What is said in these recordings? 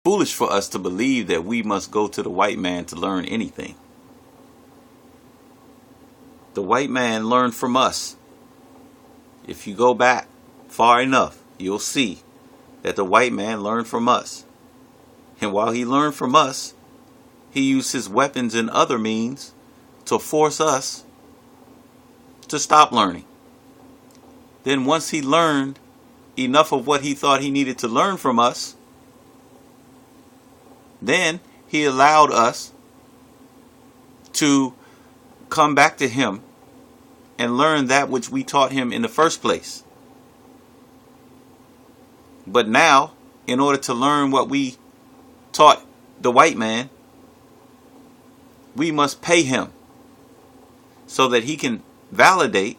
Foolish for us to believe that we must go to the white man to learn anything. The white man learned from us. If you go back far enough, you'll see that the white man learned from us. And while he learned from us, he used his weapons and other means to force us to stop learning. Then once he learned enough of what he thought he needed to learn from us, then he allowed us to come back to him and learn that which we taught him in the first place. But now, in order to learn what we taught the white man, we must pay him so that he can validate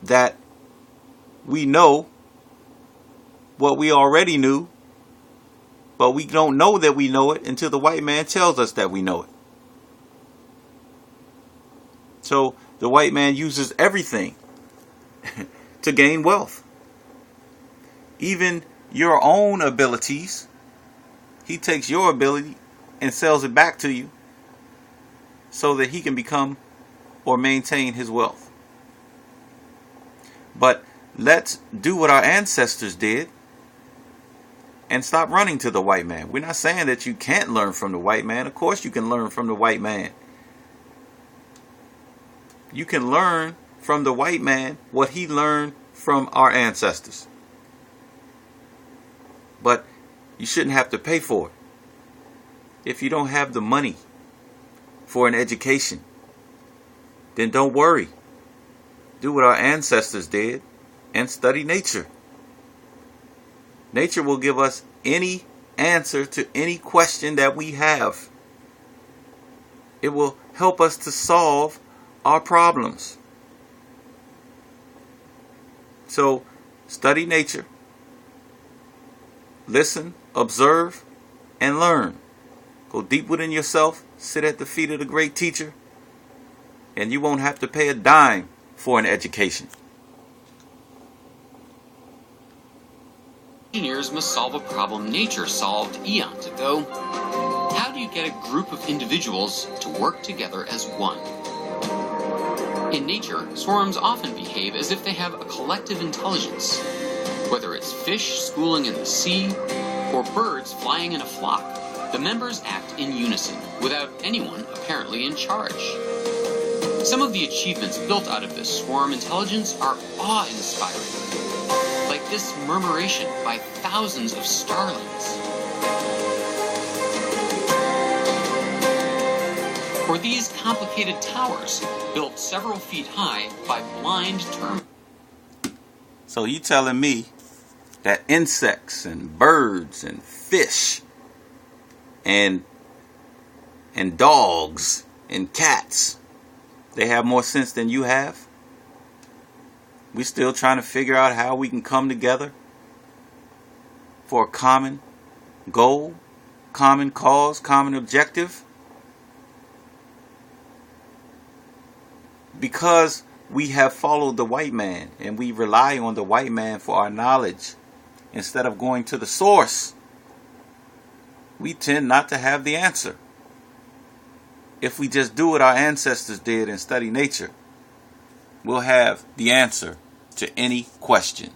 that we know what we already knew, but we don't know that we know it until the white man tells us that we know it. So the white man uses everything to gain wealth. Even your own abilities, he takes your ability and sells it back to you so that he can become or maintain his wealth. But let's do what our ancestors did and stop running to the white man. We're not saying that you can't learn from the white man. Of course you can learn from the white man. You can learn from the white man what he learned from our ancestors. But you shouldn't have to pay for it. If you don't have the money for an education, then don't worry. Do what our ancestors did and study nature. Nature will give us any answer to any question that we have. It will help us to solve our problems. So, study nature. Listen, observe, and learn. Go deep within yourself. Sit at the feet of the great teacher. And you won't have to pay a dime for an education. Engineers must solve a problem nature solved eons ago. How do you get a group of individuals to work together as one? In nature, swarms often behave as if they have a collective intelligence. Whether it's fish schooling in the sea or birds flying in a flock, the members act in unison without anyone apparently in charge. Some of the achievements built out of this swarm intelligence are awe-inspiring. Like this murmuration by thousands of starlings. Or these complicated towers, built several feet high by blind termites. So you telling me that insects and birds and fish and dogs and cats, they have more sense than you have? We're still trying to figure out how we can come together for a common goal, common cause, common objective. Because we have followed the white man and we rely on the white man for our knowledge instead of going to the source, we tend not to have the answer. If we just do what our ancestors did and study nature, we'll have the answer to any question.